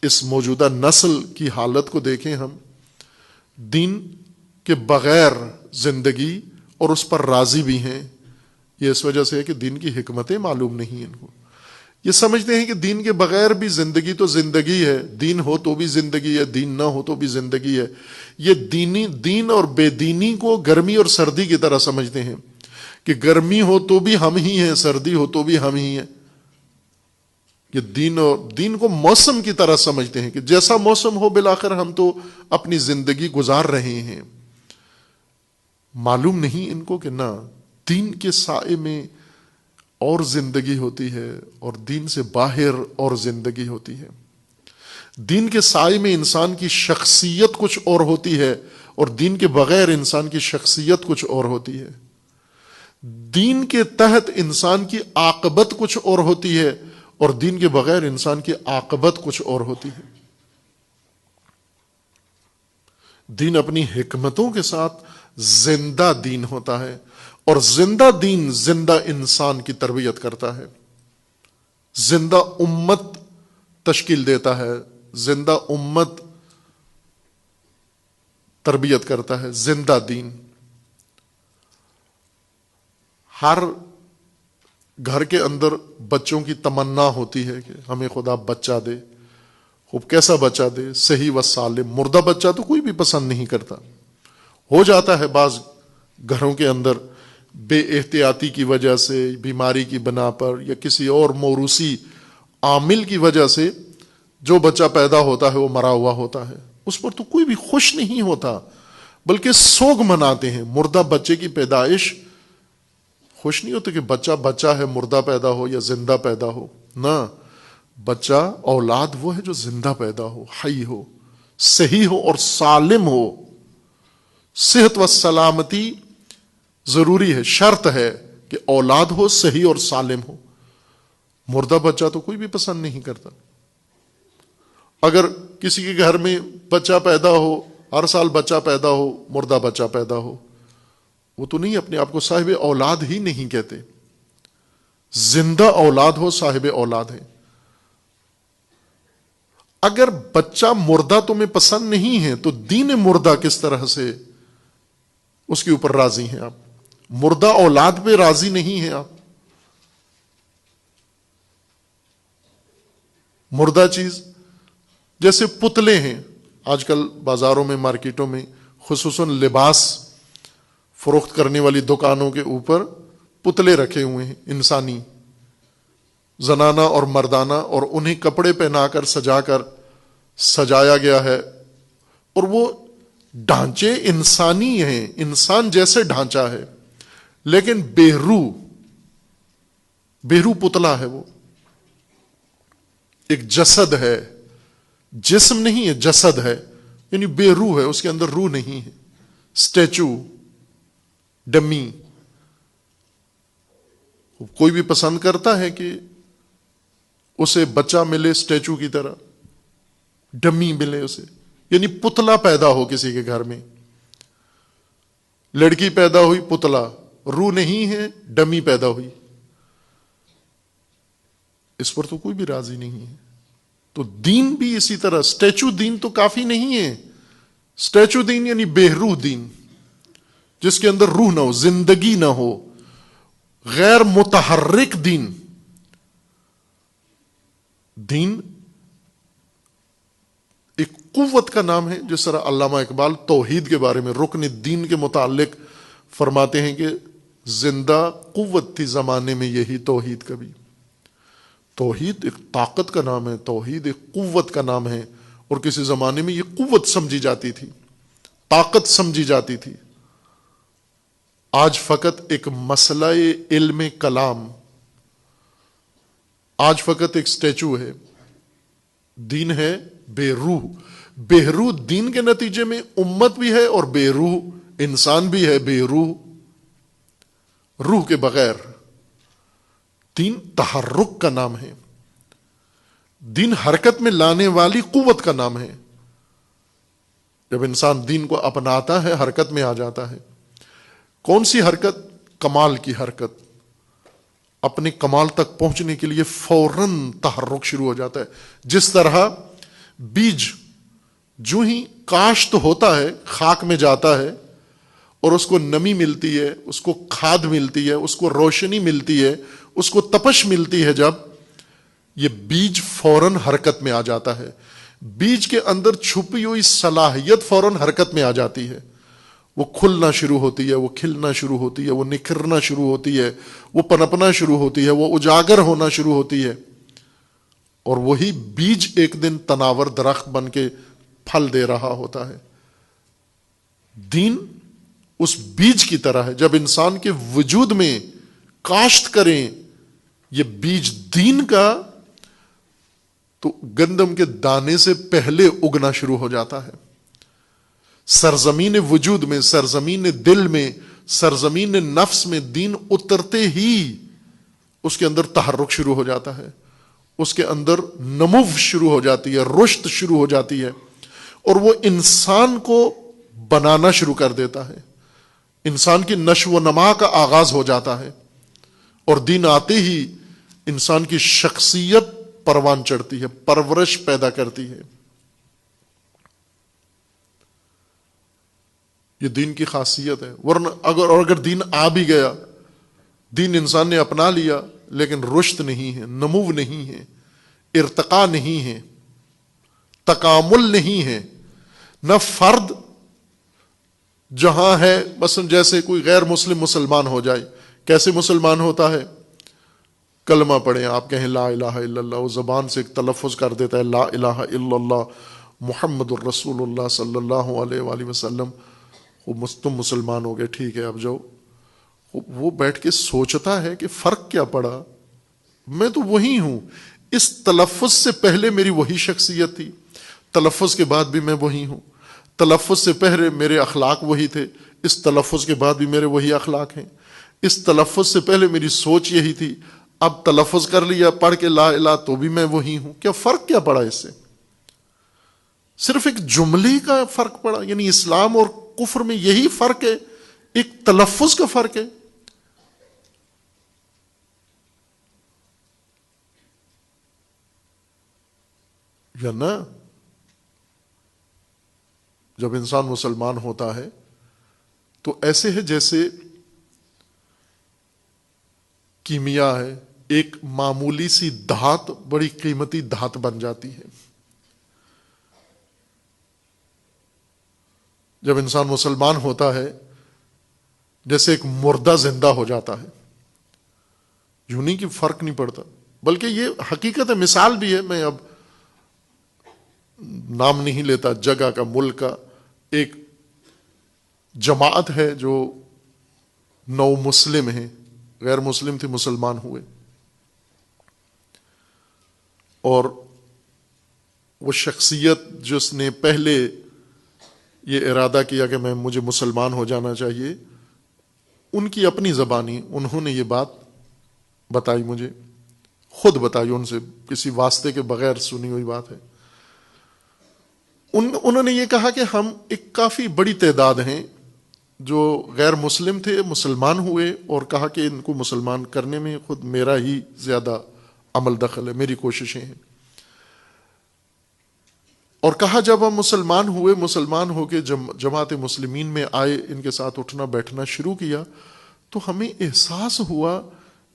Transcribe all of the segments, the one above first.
اس موجودہ نسل کی حالت کو دیکھیں ہم، دین کے بغیر زندگی اور اس پر راضی بھی ہیں. یہ اس وجہ سے ہے کہ دین کی حکمتیں معلوم نہیں ان کو. یہ سمجھتے ہیں کہ دین کے بغیر بھی زندگی تو زندگی ہے، دین ہو تو بھی زندگی ہے، دین نہ ہو تو بھی زندگی ہے. یہ دین اور بے دینی کو گرمی اور سردی کی طرح سمجھتے ہیں کہ گرمی ہو تو بھی ہم ہی ہیں، سردی ہو تو بھی ہم ہی ہیں. یہ دین کو موسم کی طرح سمجھتے ہیں کہ جیسا موسم ہو بالآخر ہم تو اپنی زندگی گزار رہے ہیں. معلوم نہیں ان کو کہ نہ، دین کے سائے میں اور زندگی ہوتی ہے اور دین سے باہر اور زندگی ہوتی ہے. دین کے سائے میں انسان کی شخصیت کچھ اور ہوتی ہے اور دین کے بغیر انسان کی شخصیت کچھ اور ہوتی ہے. دین کے تحت انسان کی عاقبت کچھ اور ہوتی ہے اور دین کے بغیر انسان کی عاقبت کچھ اور ہوتی ہے. دین اپنی حکمتوں کے ساتھ زندہ دین ہوتا ہے اور زندہ دین زندہ انسان کی تربیت کرتا ہے، زندہ امت تشکیل دیتا ہے، زندہ امت تربیت کرتا ہے. زندہ دین. ہر گھر کے اندر بچوں کی تمنا ہوتی ہے کہ ہمیں خدا بچہ دے. خوب کیسا بچہ دے؟ صحیح و سالم. مردہ بچہ تو کوئی بھی پسند نہیں کرتا. ہو جاتا ہے بعض گھروں کے اندر بے احتیاطی کی وجہ سے، بیماری کی بنا پر یا کسی اور موروثی عامل کی وجہ سے جو بچہ پیدا ہوتا ہے وہ مرا ہوا ہوتا ہے. اس پر تو کوئی بھی خوش نہیں ہوتا بلکہ سوگ مناتے ہیں. مردہ بچے کی پیدائش خوش نہیں ہوتے کہ بچہ ہے، مردہ پیدا ہو یا زندہ پیدا ہو. نہ، بچہ اولاد وہ ہے جو زندہ پیدا ہو، حی ہو، صحیح ہو اور سالم ہو. صحت و سلامتی ضروری ہے، شرط ہے کہ اولاد ہو صحیح اور سالم ہو. مردہ بچہ تو کوئی بھی پسند نہیں کرتا. اگر کسی کے گھر میں بچہ پیدا ہو، ہر سال بچہ پیدا ہو، مردہ بچہ پیدا ہو، وہ تو نہیں، اپنے آپ کو صاحب اولاد ہی نہیں کہتے. زندہ اولاد ہو صاحب اولاد ہے. اگر بچہ مردہ تمہیں پسند نہیں ہے تو دین مردہ کس طرح سے اس کے اوپر راضی ہیں آپ؟ مردہ اولاد پہ راضی نہیں ہیں آپ. مردہ چیز جیسے پتلے ہیں، آج کل بازاروں میں، مارکیٹوں میں، خصوصاً لباس فروخت کرنے والی دکانوں کے اوپر پتلے رکھے ہوئے ہیں انسانی، زنانہ اور مردانہ، اور انہیں کپڑے پہنا کر سجایا گیا ہے. اور وہ ڈھانچے انسانی ہیں، انسان جیسے ڈھانچہ ہے لیکن بہرو پتلا ہے. وہ ایک جسد ہے، جسم نہیں ہے، جسد ہے، یعنی بے روح ہے، اس کے اندر روح نہیں ہے. Statue, dummy. کوئی بھی پسند کرتا ہے کہ اسے بچہ ملے اسٹیچو کی طرح، ڈمی ملے اسے، یعنی پتلا پیدا ہو کسی کے گھر میں. لڑکی پیدا ہوئی پتلا، روح نہیں ہے، ڈمی پیدا ہوئی. اس پر تو کوئی بھی راضی نہیں ہے. تو دین بھی اسی طرح. اسٹیچو دین تو کافی نہیں ہے. اسٹیچو دین یعنی بے روح دین، جس کے اندر روح نہ ہو، زندگی نہ ہو، غیر متحرک دین. دین ایک قوت کا نام ہے، جس طرح علامہ اقبال توحید کے بارے میں رکن دین کے متعلق فرماتے ہیں کہ زندہ قوت تھی زمانے میں یہی توحید. کبھی توحید ایک طاقت کا نام ہے، توحید ایک قوت کا نام ہے، اور کسی زمانے میں یہ قوت سمجھی جاتی تھی، طاقت سمجھی جاتی تھی. آج فقط ایک مسئلہ علم کلام، آج فقط ایک اسٹیچو ہے. دین ہے بے روح. بے روح دین کے نتیجے میں امت بھی ہے اور بے روح انسان بھی ہے. بے روح، روح کے بغیر. دین تحرک کا نام ہے، دین حرکت میں لانے والی قوت کا نام ہے. جب انسان دین کو اپناتا ہے حرکت میں آ جاتا ہے. کون سی حرکت؟ کمال کی حرکت. اپنے کمال تک پہنچنے کے لیے فوراً تحرک شروع ہو جاتا ہے. جس طرح بیج جو ہی کاشت ہوتا ہے، خاک میں جاتا ہے اور اس کو نمی ملتی ہے، اس کو کھاد ملتی ہے، اس کو روشنی ملتی ہے، اس کو تپش ملتی ہے، جب یہ بیج فوراً حرکت میں آ جاتا ہے. بیج کے اندر چھپی ہوئی صلاحیت فوراً حرکت میں آ جاتی ہے. وہ کھلنا شروع ہوتی ہے، وہ کھلنا شروع ہوتی ہے، وہ نکھرنا شروع ہوتی ہے، وہ پنپنا شروع ہوتی ہے، وہ اجاگر ہونا شروع ہوتی ہے. اور وہی بیج ایک دن تناور درخت بن کے پھل دے رہا ہوتا ہے. دین اس بیج کی طرح ہے. جب انسان کے وجود میں کاشت کریں یہ بیج دین کا، تو گندم کے دانے سے پہلے اگنا شروع ہو جاتا ہے. سرزمین وجود میں، سرزمین دل میں، سرزمین نفس میں دین اترتے ہی اس کے اندر تحرک شروع ہو جاتا ہے، اس کے اندر نمو شروع ہو جاتی ہے، رشد شروع ہو جاتی ہے، اور وہ انسان کو بنانا شروع کر دیتا ہے. انسان کی نشو و نما کا آغاز ہو جاتا ہے، اور دین آتے ہی انسان کی شخصیت پروان چڑھتی ہے، پرورش پیدا کرتی ہے. یہ دین کی خاصیت ہے. ورنہ اگر دین آ بھی گیا، دین انسان نے اپنا لیا، لیکن رشد نہیں ہے، نمو نہیں ہے، ارتقاء نہیں ہے، تکامل نہیں ہے. نہ فرد جہاں ہے، مثلا جیسے کوئی غیر مسلم مسلمان ہو جائے، کیسے مسلمان ہوتا ہے؟ کلمہ پڑھیں، آپ کہیں لا الہ الا اللہ، وہ زبان سے ایک تلفظ کر دیتا ہے لا الہ الا اللہ محمد الرسول اللہ صلی اللہ علیہ وآلہ وسلم، تم مسلمان ہو گئے، ٹھیک ہے اب جاؤ. وہ بیٹھ کے سوچتا ہے کہ فرق کیا پڑا، میں تو وہی ہوں. اس تلفظ سے پہلے میری وہی شخصیت تھی، تلفظ کے بعد بھی میں وہی ہوں. تلفظ سے پہلے میرے اخلاق وہی تھے، اس تلفظ کے بعد بھی میرے وہی اخلاق ہیں. اس تلفظ سے پہلے میری سوچ یہی تھی، اب تلفظ کر لیا پڑھ کے لا الہ تو بھی میں وہی ہوں. کیا فرق کیا پڑا اس سے؟ صرف ایک جملے کا فرق پڑا. یعنی اسلام اور کفر میں یہی فرق ہے، ایک تلفظ کا فرق ہے. یا نہ؟ جب انسان مسلمان ہوتا ہے تو ایسے ہے جیسے کیمیا ہے، ایک معمولی سی دھات بڑی قیمتی دھات بن جاتی ہے. جب انسان مسلمان ہوتا ہے جیسے ایک مردہ زندہ ہو جاتا ہے. یوں نہیں کہ فرق نہیں پڑتا، بلکہ یہ حقیقت ہے، مثال بھی ہے. میں اب نام نہیں لیتا جگہ کا، ملک کا. ایک جماعت ہے جو نو مسلم ہیں، غیر مسلم تھے، مسلمان ہوئے، اور وہ شخصیت جس نے پہلے یہ ارادہ کیا کہ مجھے مسلمان ہو جانا چاہیے، ان کی اپنی زبانی انہوں نے یہ بات بتائی، مجھے خود بتائی، ان سے کسی واسطے کے بغیر سنی ہوئی بات ہے. انہوں نے یہ کہا کہ ہم ایک کافی بڑی تعداد ہیں جو غیر مسلم تھے، مسلمان ہوئے، اور کہا کہ ان کو مسلمان کرنے میں خود میرا ہی زیادہ عمل دخل ہے، میری کوششیں ہیں. اور کہا جب ہم مسلمان ہوئے، مسلمان ہو کے جماعت مسلمین میں آئے، ان کے ساتھ اٹھنا بیٹھنا شروع کیا، تو ہمیں احساس ہوا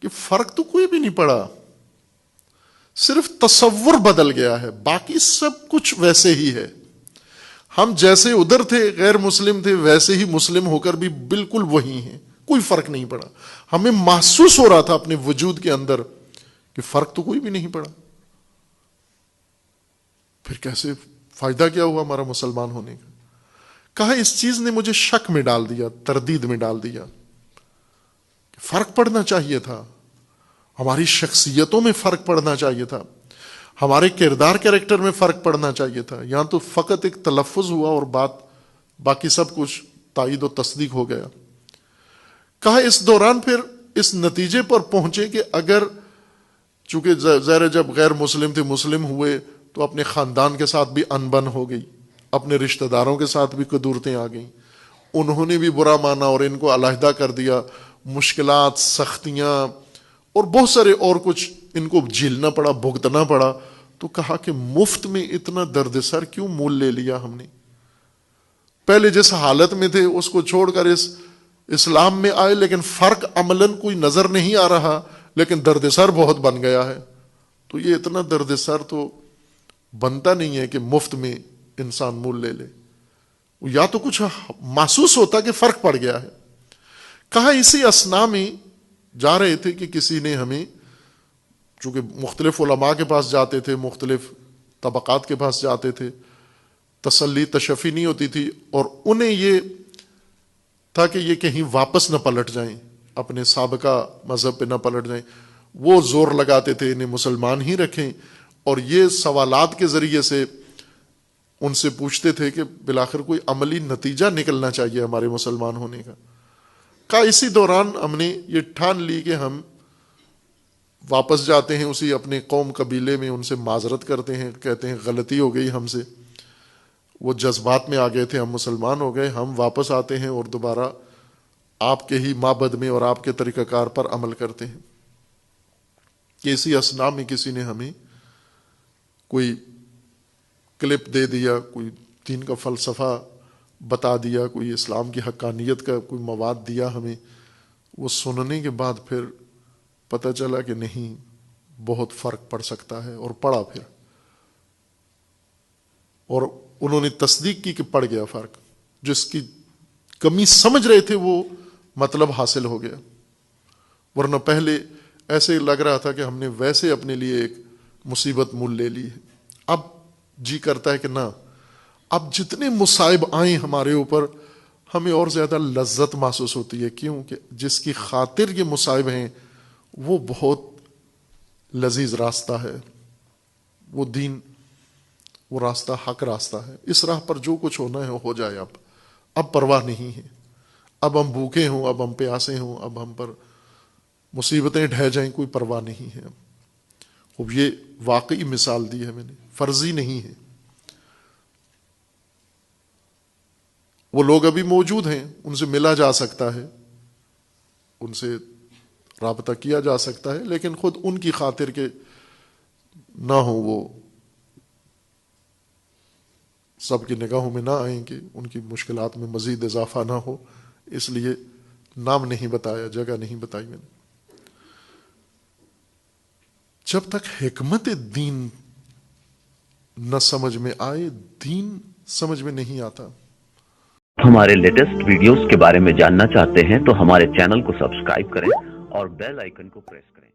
کہ فرق تو کوئی بھی نہیں پڑا، صرف تصور بدل گیا ہے، باقی سب کچھ ویسے ہی ہے. ہم جیسے ادھر تھے غیر مسلم تھے، ویسے ہی مسلم ہو کر بھی بالکل وہی ہیں، کوئی فرق نہیں پڑا. ہمیں محسوس ہو رہا تھا اپنے وجود کے اندر کہ فرق تو کوئی بھی نہیں پڑا. پھر کیسے فائدہ کیا ہوا ہمارا مسلمان ہونے کا؟ کہا اس چیز نے مجھے شک میں ڈال دیا، تردید میں ڈال دیا کہ فرق پڑنا چاہیے تھا، ہماری شخصیتوں میں فرق پڑنا چاہیے تھا، ہمارے کردار کیریکٹر میں فرق پڑنا چاہیے تھا. یہاں تو فقط ایک تلفظ ہوا اور باقی سب کچھ تائید و تصدیق ہو گیا. کہا اس دوران پھر اس نتیجے پر پہنچے کہ اگر چونکہ ظاہر جب غیر مسلم تھے، مسلم ہوئے، تو اپنے خاندان کے ساتھ بھی انبن ہو گئی، اپنے رشتہ داروں کے ساتھ بھی قدورتیں آ گئیں، انہوں نے بھی برا مانا اور ان کو علیحدہ کر دیا، مشکلات، سختیاں اور بہت سارے اور کچھ ان کو جھیلنا پڑا، بھگتنا پڑا. تو کہا کہ مفت میں اتنا درد سر کیوں مول لے لیا ہم نے؟ پہلے جس حالت میں تھے اس کو چھوڑ کر اسلام میں آئے، لیکن فرق عملاً کوئی نظر نہیں آ رہا، لیکن درد سر بہت بن گیا ہے۔ تو یہ اتنا درد سر تو بنتا نہیں ہے کہ مفت میں انسان مول لے لے، یا تو کچھ محسوس ہوتا کہ فرق پڑ گیا ہے۔ کہا اسی اسنا میں جا رہے تھے کہ کسی نے ہمیں، چونکہ مختلف علماء کے پاس جاتے تھے، مختلف طبقات کے پاس جاتے تھے، تسلی تشفی نہیں ہوتی تھی، اور انہیں یہ تھا کہ یہ کہیں واپس نہ پلٹ جائیں، اپنے سابقہ مذہب پہ نہ پلٹ جائیں۔ وہ زور لگاتے تھے انہیں مسلمان ہی رکھیں، اور یہ سوالات کے ذریعے سے ان سے پوچھتے تھے کہ بالآخر کوئی عملی نتیجہ نکلنا چاہیے ہمارے مسلمان ہونے کا۔ کہا اسی دوران ہم نے یہ ٹھان لی کہ ہم واپس جاتے ہیں اسی اپنے قوم قبیلے میں، ان سے معذرت کرتے ہیں، کہتے ہیں غلطی ہو گئی ہم سے، وہ جذبات میں آ گئے تھے، ہم مسلمان ہو گئے، ہم واپس آتے ہیں اور دوبارہ آپ کے ہی معبد میں اور آپ کے طریقہ کار پر عمل کرتے ہیں۔ کہ اسی اسنا میں کسی نے ہمیں کوئی کلپ دے دیا، کوئی دین کا فلسفہ بتا دیا، کوئی اسلام کی حقانیت کا کوئی مواد دیا ہمیں۔ وہ سننے کے بعد پھر پتہ چلا کہ نہیں، بہت فرق پڑ سکتا ہے، اور پڑا پھر، اور انہوں نے تصدیق کی کہ پڑ گیا فرق، جس کی کمی سمجھ رہے تھے وہ مطلب حاصل ہو گیا۔ ورنہ پہلے ایسے لگ رہا تھا کہ ہم نے ویسے اپنے لیے ایک مصیبت مول لے لی ہے۔ اب جی کرتا ہے کہ نہ، اب جتنے مصائب آئیں ہمارے اوپر ہمیں اور زیادہ لذت محسوس ہوتی ہے۔ کیوں کہ جس کی خاطر یہ مصائب ہیں وہ بہت لذیذ راستہ ہے، وہ دین، وہ راستہ حق راستہ ہے، اس راہ پر جو کچھ ہونا ہے ہو جائے۔ اب پرواہ نہیں ہے، اب ہم بھوکے ہوں، اب ہم پیاسے ہوں، اب ہم پر مصیبتیں ڈھہ جائیں، کوئی پرواہ نہیں ہے۔ اب یہ واقعی مثال دی ہے میں نے، فرضی نہیں ہے۔ وہ لوگ ابھی موجود ہیں، ان سے ملا جا سکتا ہے، ان سے رابطہ کیا جا سکتا ہے، لیکن خود ان کی خاطر کے نہ ہو، وہ سب کی نگاہوں میں نہ آئیں کہ ان کی مشکلات میں مزید اضافہ نہ ہو، اس لیے نام نہیں بتایا، جگہ نہیں بتائی میں نے۔ جب تک حکمت دین نہ سمجھ میں آئے، دین سمجھ میں نہیں آتا۔ ہمارے لیٹسٹ ویڈیوز کے بارے میں جاننا چاہتے ہیں تو ہمارے چینل کو سبسکرائب کریں اور بیل آئیکن کو پریس کریں۔